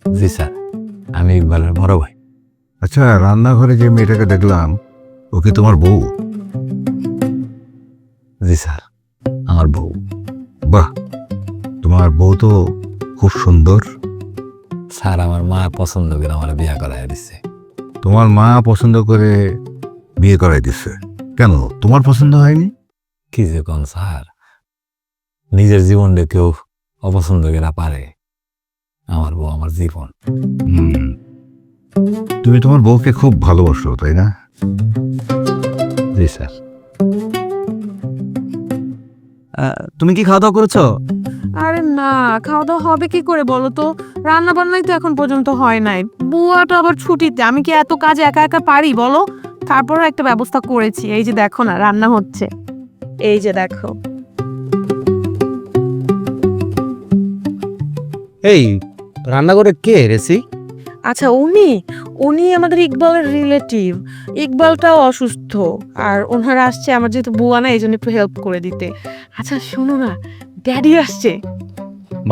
জি স্যার, আমি ইকবালের বড় ভাই। আচ্ছা, রান্নাঘরে যে মেয়েটাকে দেখলাম, ও কি তোমার বউ? জি স্যার, আমার বউ। বাহ, তোমার বউ তো খুব সুন্দর। স্যার, আমার মা পছন্দ করে আমার বিয়ে করাই দিচ্ছে। তোমার মা পছন্দ করে বিয়ে করাই দিচ্ছে? কেন, তোমার পছন্দ হয়নি? কি যে কোন স্যার, নিজের জীবনটা কেউ অপছন্দ করে পারে? আমার বউ আমার জীবন। হুম, তুমি তোমার বউকে খুব ভালোবাসো, তাই না? জি স্যার। তুমি কি খাওয়া দাওয়া করেছো? আরে না, খাওয়া দাওয়া হবে কি করে বলো তো? রান্না বান্নাই তো এখন পর্যন্ত হয় নাই, বুয়াটা আবার ছুটিতে, আমি কি এত কাজ একা একা পারি বলো? তারপরও একটা ব্যবস্থা করেছি, এই যে দেখো না রান্না হচ্ছে, এই যে দেখো। এই রান্নাঘরে কে রেসি? আচ্ছা, উনি আমাদের ইকবালের রিলেটিভ। ইকবালটাও অসুস্থ, আর ওনারা আসছে আমার যেহেতু বুয়া না, এই জন্য একটু হেল্প করে দিতে। আচ্ছা শোনো না, ড্যাডি আসছে,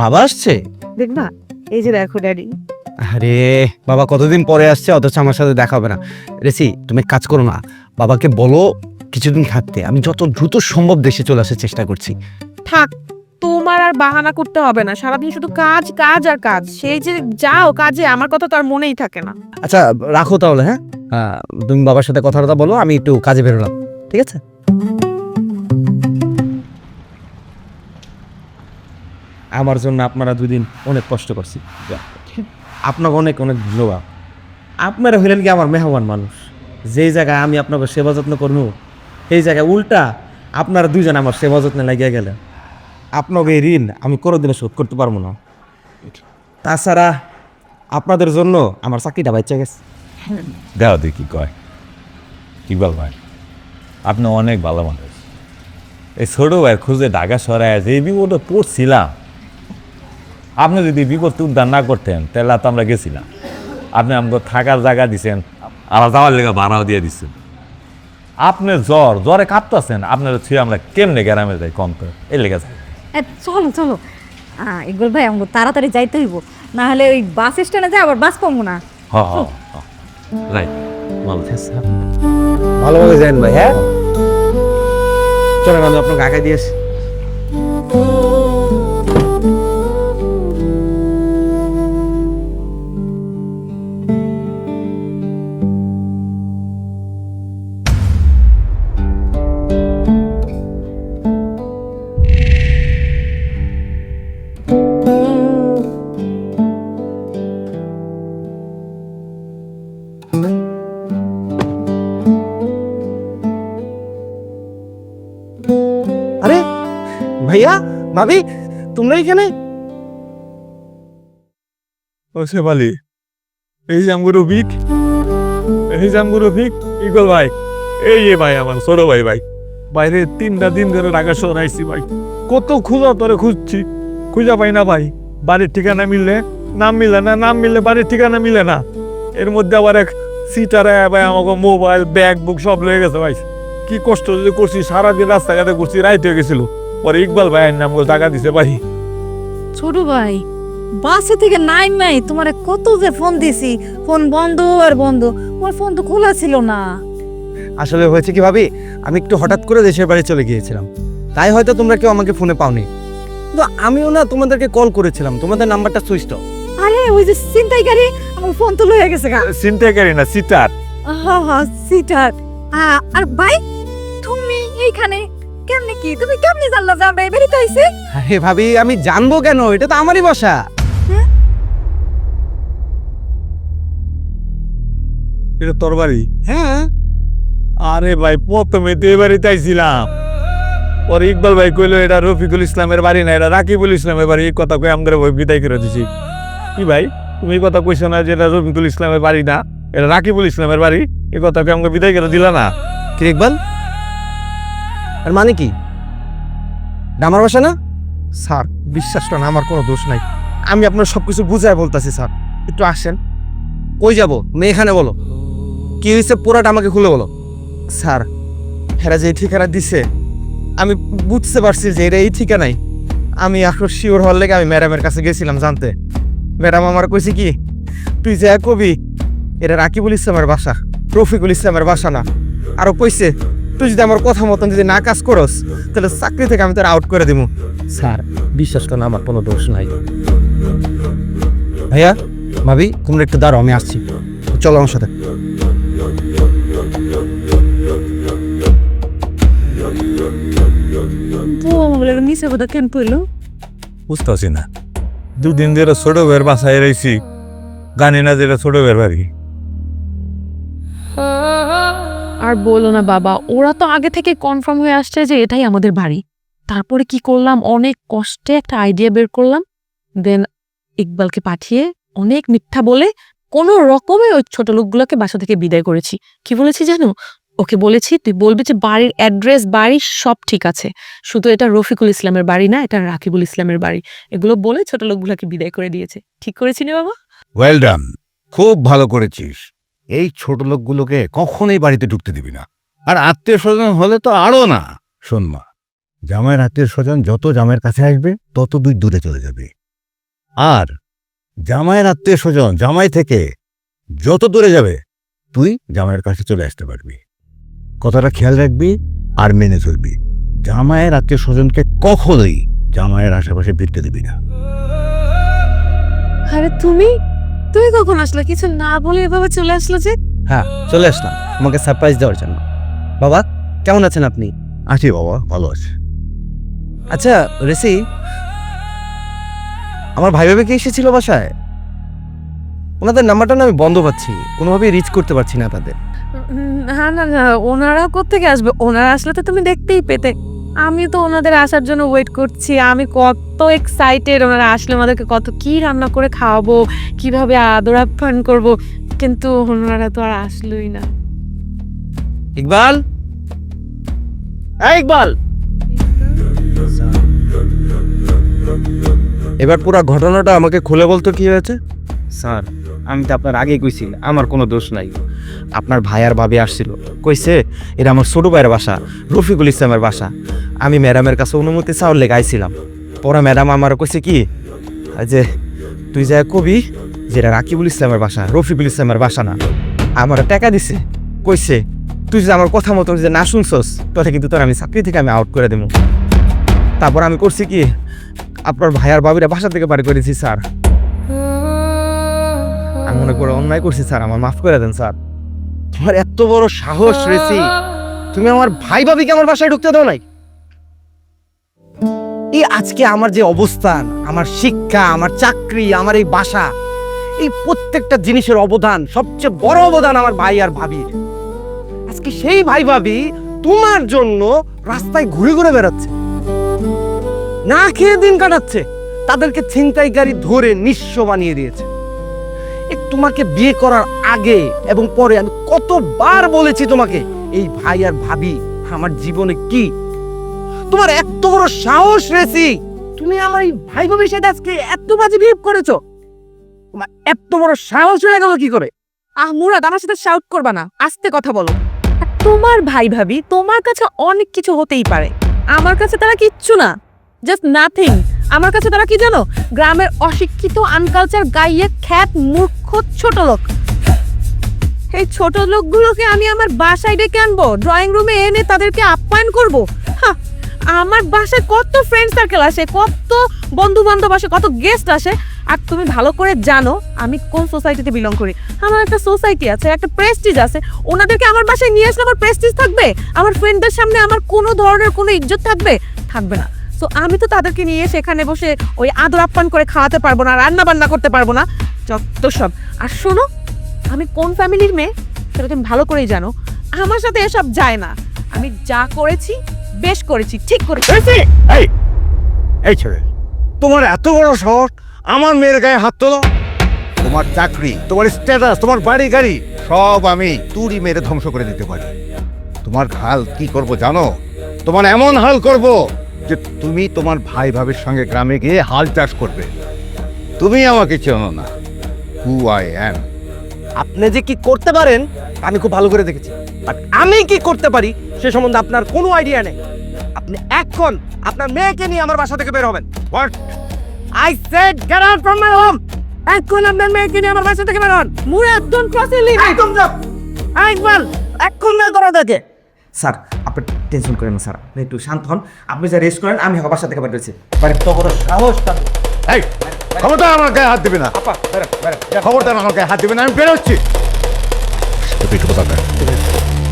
বাবা আসছে? দেখবা? এই যে দেখো ড্যাডি। আরে বাবা কতদিন পরে আসছে, অথচ আমার সাথে দেখা হবে না। রেসি, তুমি এক কাজ করো না, বাবাকে বলো কিছুদিন থাকতে, আমি যত দ্রুত সম্ভব দেশে চলে আসার চেষ্টা করছি। থাক, তোমার আর বাহানা করতে হবে না, সারাদিন শুধু কাজ কাজ আর কাজ। সেই যে যাও কাজে, আমার কথা তো আর মনেই থাকে না। আচ্ছা রাখো তাহলে, হ্যাঁ তুমি বাবার সাথে কথাটা বলো, আমি একটু কাজে বেরোলাম, ঠিক আছে? আমার জন্য আপনারা 2 দিন অনেক কষ্ট করছি, আপনাকে অনেক অনেক ধন্যবাদ। আপনারা হইলেন কি আমার মেহমান মানুষ, যেই জায়গায় আমি আপনাকে সেবা যত্ন করবো সেই জায়গায় উল্টা আপনারা 2 জন আমার সেবা যত্নে লাগিয়ে গেলেন। আপনাকে এই ঋণ আমি কোনোদিনও শোধ করতে পারবো না। তাছাড়া আপনাদের জন্য আমার চাকরিটা বাচ্চা গেছে। দেওয়া দেখি কয় ইকবাল ভাই, আপনি অনেক ভালো মানুষ। এই ছোটো ভাইয়ের খুঁজে ঢাকা শহরে যে বিপদে পড়ছিলাম, আপনি যদি বিপদ উদ্ধার না করতেন তাহলে তো আমরা গেছিলাম। আপনি আমাকে থাকার জায়গা দিচ্ছেন, আমার যাওয়ার লেগে ভাড়াও দিয়ে দিচ্ছেন। আপনি জ্বরে কাঁপতেছেন, আপনার ছুঁয়ে আমরা কেমনে গ্রামে যাই কম করে এই লেগে যাই। চলো চলো ইকবাল ভাই, আমাকে তাড়াতাড়ি যাইতে হইব, না হলে ওই বাস স্ট্যান্ডে যাই আবার বাস পাবো না। রাইট, ভালোভাবে যান ভাই। হ্যাঁ চলেন, আমি আপনাকে আগায় দিয়েছি। আরে ভাইয়া, ভাবি, তোমরা এখানে? ও শেফালি, এই যে আমগো রফিক, ইকবাল ভাই, এই যে ভাই আমার ছোট ভাই। বাইরে 3টা দিন ধরে ঢাকা শহর আইসি ভাই, কত খুঁজা তোরে খুঁজছি, খুঁজা পাই না ভাই। বাড়ির ঠিকানা মিললে নাম মিলে না, নাম মিললে বাড়ির ঠিকানা মিলে না। এর মধ্যে আবার এক সিটারে ভাই আমাকে মোবাইল ব্যাগ বুক সব লয়ে গেছে ভাই। কি কষ্ট যে করছি, সারাদিন রাস্তাঘাটে করছি, রাইট হয়ে গেছিল। পরে ইকবাল ভাইয়ের নাম করে টাকা দিছে ভাই। ছোট ভাই, বাসে থেকে নাই তোমারে কত যে ফোন দিছি, ফোন বন্ধ আর বন্ধ, তোমার ফোন তো খোলা ছিল না। আসলে হয়েছে কি ভাবি, আমি একটু হঠাৎ করে দেশের বাড়ি চলে গিয়েছিলাম, তাই হয়তো তোমরা কেউ আমাকে ফোনে পাওনি। তো আমিও না তোমাদেরকে কল করেছিলাম, তোমাদের নাম্বারটা সুইচড অফ। আরে ওই যে ছিনতাইকারী আমার ফোন তো লয়ে গেছে গা। চিন্তাকারী না, সিটার। হ্যাঁ সিটার। আর ভাই তুমি এইখানে কেমনে, কি তুমি কেমনে জানলা যে আমরা এই বাড়িতে আইছি? আরে ভাবি, আমি জানবো কেন, এটা তো আমারই বাসা। এটা তোর বাড়ি? হ্যাঁ। আরে ভাই, প্রথমে তো এই বাড়িতে আইছিলাম, পরে ইকবাল ভাই কইলো এটা রফিকুল ইসলামের বাড়ি না, এটা রাকিবুল ইসলামের বাড়ি। এই কথা কয়ে আমাদের ভাই বিদায় করে দিছি। কি ভাই, তুমি এই কথা কইছো না যে এটা রফিকুল ইসলামের বাড়ি না, এটা রাকিবুল ইসলামের বাড়ি? এই কথা কয়ে আমাকে বিদায় করে দিলা না? কি ইকবাল, আর মানে কি আমার বাসা না? স্যার বিশ্বাস করেন, আমার কোনো দোষ নাই, আমি আপনার সবকিছু বুঝায় বলতেছি। স্যার একটু আসেন। কই যাব? এখানে বলো কি হয়েছে, পুরাটা আমাকে খুলে বলো। স্যার হেরা যে ঠিকানা দিছে আমি বুঝতে পারছি যে এটা এই ঠিকানাই। আমি এখন শিওর হওয়ার লেগে আমি ম্যাডামের কাছে গেছিলাম জানতে। ম্যাডাম আমার কইছে কি, তুই যে কবি এটা রাকিবুল ইসলামের বাসা, রফিকুল ইসলামের বাসা না। আরো কইছে তুই যদি আমার কথা মতন যদি না কাজ করস তাহলে চাকরি থেকে আমি তোর আউট করে দিব। স্যার বিশ্বাস করেন, আমার কোনো দোষ নাই। ভাইয়া, ভাবি, তোমরা একটু দাঁড়াও, আমি আসছি, চলো আমার সাথে। নিচে কথা কেন পড়লো বুঝতেছি না। 2 দিন ধরে ছোট ভাইয়ের বাসায় রয়েছি, জানি না যেটা ছোট ভাইয়ের বাড়ি। আর বলো না বাবা, ওরা তো আগে থেকে কনফার্ম হয়ে আসছে যে এটাই আমাদের বাড়ি। তারপরে কি করলাম, অনেক কষ্টে একটা আইডিয়া বের করলাম, দেন ইকবালকে পাঠিয়ে অনেক মিথ্যা বলে কোনো রকমে ওই ছোট লোকগুলোকে বাসা থেকে বিদায় করেছি। কি বলেছি জানো? ওকে বলেছি তুই বলবি যে বাড়ির অ্যাড্রেস, বাড়ি সব ঠিক আছে, শুধু এটা রফিকুল ইসলামের বাড়ি না, এটা রাকিবুল ইসলামের বাড়ি। এগুলো বলে ছোট লোকগুলোকে বিদায় করে দিয়েছে। ঠিক করেছি না বাবা? ওয়েল ডান, খুব ভালো করেছিস। এই ছোট লোকগুলোকে কখনোই বাড়িতে ঢুকতে দিবি না, আর আত্মীয় স্বজন হলে তো আরো না। শোন মা, জামাইয়ের আত্মীয় স্বজন যত জামাইয়ের কাছে আসবে তত দূরে চলে যাবে, আর জামাইয়ের আত্মীয় স্বজন জামাই থেকে যত দূরে যাবে তুই জামাইয়ের কাছে চলে আসতে পারবি। কথাটা খেয়াল রাখবি আর মেনে চলবি। জামাইয়ের আত্মীয় স্বজনকে কখনোই জামাইয়ের আশেপাশে ভিড়তে দিবি না। আরে তুমি কখন আসলে? কিছু না বলে এভাবে চলে আসলো যে? হ্যাঁ চলে আসলাম আমাকে সারপ্রাইজ দেওয়ার জন্য। বাবা কেমন আছেন আপনি? আছি বাবা, ভালো আছে। আচ্ছা রেসি, আমার ভাই ভাবে কে এসেছিল বাসায়? ওনাদের নাম্বারটা না আমি বন্ধ পাচ্ছি, কোনোভাবেই রিচ করতে পারছি না তাদের। না না না, ওনারা কোত্থেকে আসবে? ওনারা আসলে তো তুমি দেখতেই পেতে। আমি তো ওনাদের আসার জন্য ওয়েট করছি, আমি কত এক্সাইটেড। ওনারা আসলে আমাদেরকে কত কি রান্না করে খাওয়াবো, কিভাবে আদর আপ্যায়ন করবো, কিন্তু ওনারা তো আর আসলোই না। ইকবাল, এই ইকবাল, এবার পুরো ঘটনাটা আমাকে খুলে বলতো কি হয়েছে। স্যার, আমি তো আপনার আগেই কইছি আমার কোনো দোষ নাই। আপনার ভাই আর ভাবি আসছিল, কইছে এটা আমার ছোট ভাইয়ের বাসা, রফিকুল ইসলামের বাসা। আমি ম্যাডামের কাছে অনুমতি চাওয়ার লেগে আইছিলাম। পরে ম্যাডাম আমার কইছে কি যে তুই যা কবি যেটা রাকিবুল ইসলামের বাসা, রফিকুল ইসলামের বাসা না। আমার টাকা দিছে, কইছে তুই যে আমার কথা মতো যে না শুনছস তাহলে কিন্তু তোর আমি চাকরি থেকে আমি আউট করে দেবো। তারপর আমি করছি কি আপনার ভাই আর ভাবিরা বাসা থেকে বাড়ি করেছি স্যার। আমি মনে করে অন্যায় করছি স্যার, আমার মাফ করে দেন স্যার। তোমার এত বড় সাহস রেছি, তুমি আমার ভাই ভাবিকে আমার বাসায় ঢুকতে দাও নাই? এই আজকে আমার যে অবস্থান, আমার শিক্ষা, আমার চাকরি, আমার এই বাসা, এই প্রত্যেকটা জিনিসের অবদান, সবচেয়ে বড় অবদান আমার ভাই আর ভাবির। আজকে সেই ভাই ভাবি তোমার জন্য রাস্তায় ঘুরে ঘুরে বেড়াচ্ছে, না খেয়ে দিন কাটাচ্ছে। তাদেরকে ছিনতাইকারী ধরে নিঃস্ব বানিয়ে দিয়েছে। তোমাকে বিয়ে করার আগে এবং পরে আমি কতবার বলেছি তোমাকে এই ভাই আর ভাবি আমার জীবনে কি। তোমার এত বড় সাহস রেছি, তুমি আমার এই ভাই ভাবির সাথে আজকে এত বাজে বিহেভ করেছো। তোমার এত বড় সাহস হয়ে গেল কি করে? মুরাদ, আমার সাথে শাউট করবা না, আস্তে কথা বলো। আর তোমার ভাই ভাবি তোমার কাছে অনেক কিছু হতেই পারে, আমার কাছে তারা কিচ্ছু না, জাস্ট নাথিং। আমার কাছে তারা কি জানো? গ্রামের অশিক্ষিত, আনকালচার, গাইয়ে খ্যাত, মূর্খ ছোট লোক। এই ছোট লোকগুলোকে আমি আমার বাসায় ডেকে আনবো, ড্রয়িং রুমে এনে তাদেরকে আপ্যায়ন করবো? হ্যাঁ, আমার বাসায় কত ফ্রেন্ড সার্কেল আসে, কত বন্ধু বান্ধব আসে, কত গেস্ট আসে। আর তুমি ভালো করে জানো আমি কোন সোসাইটিতে বিলং করি। আমার একটা সোসাইটি আছে, একটা প্রেস্টিজ আছে। ওনাদেরকে আমার বাসায় নিয়ে আসলে আমার প্রেস্টিজ থাকবে? আমার ফ্রেন্ডদের সামনে আমার কোনো ধরনের কোনো ইজ্জত থাকবে? থাকবে না। তো আমি তো তাদেরকে নিয়ে সেখানে বসে ওই আদর আপ্যায়ন করে খাওয়াতে পারবো না, রান্না বান্না করতে পারবো না, যত সব। আর শোনো, আমি কোন ফ্যামিলির মেয়ে সেটা তুমি ভালো করেই জানো। আমার সাথে এসব যায় না। আমি যা করেছি বেশ করেছি, ঠিক করেছি। এই এই ছেলে, তোমার এত বড় শহর, আমার মেয়ের গায়ে হাত তোলো? তোমার চাকরি, তোমার স্ট্যাটাস, তোমার বাড়ি গাড়ি সব আমি তুড়ি মেরে ধ্বংস করে দিতে পারি। তোমার হাল কি করব জানো? তোমার এমন হাল করব যে তুমি তোমার ভাই ভাবির সঙ্গে গ্রামে গিয়ে হাল চাষ করবে। তুমি আমাকে চেনো না, হু আই অ্যাম। আপনি যে কি করতে পারেন আমি খুব ভালো করে দেখেছি, বাট আমি কি করতে পারি সে সম্বন্ধে আপনার কোনো আইডিয়া নেই। আপনি এখন আপনার মেয়েকে নিয়ে আমার বাসা থেকে বের হবেন। What? I said get out from my home. এখন আপনার মেয়েকে নিয়ে আমার বাসা থেকে বের হন। Murad, don't cross the limit. একদম যাও। ইকবাল, এখন বের করা দেখে। স্যার, আপনি টেনশন করেন না স্যার, আপনি একটু শান্ত হন। আপনি যা রেস্ট করেন, আমি বাসা থেকে বের হয়েছি। মানে তো বড় সাহস তার। এই খবরদার আমার গায়ে হাত দিবে না। আপা বেরো বেরো। খবরদার আমার গায়ে হাত দিবে না, আমি বেরোচ্ছি।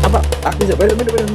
আপা আপনি যা বেরো বেরো বেরো।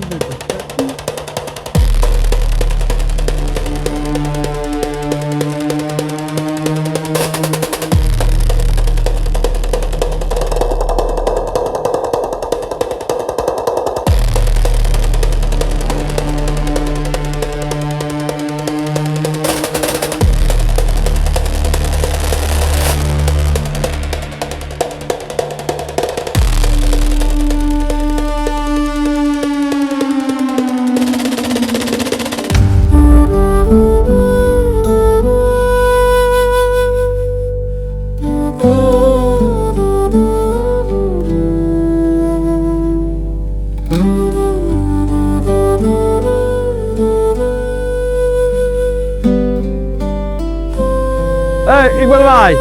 ইকবাল ভাই,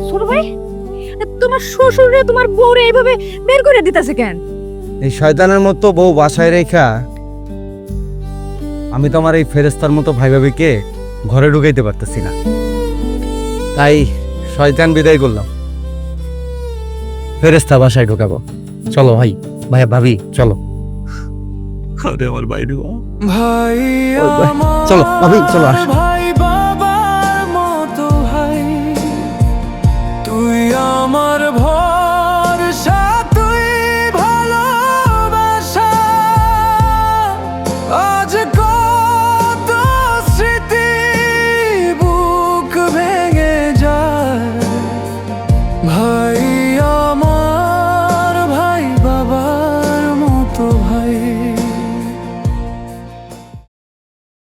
ছোট ভাই, তোমার শ্বশুরে তোমার বউরে এইভাবে বের করে দিতেছে কেন? এই শয়তানের মতো বউ বাসায় রেখা আমি তো আমার এই ফেরেস্তার মতো ভাই ভাবিকে ঘরে ঢুকাইতে পারতেছি না, তাই শয়তান বিদায় করলাম, ফেরেস্তা বাসায় ঢুকাবো। চলো ভাই। ভাইয়া ভাবি চলো আরে আমার বাইরে ভাই চলো ভাবি চলো আসো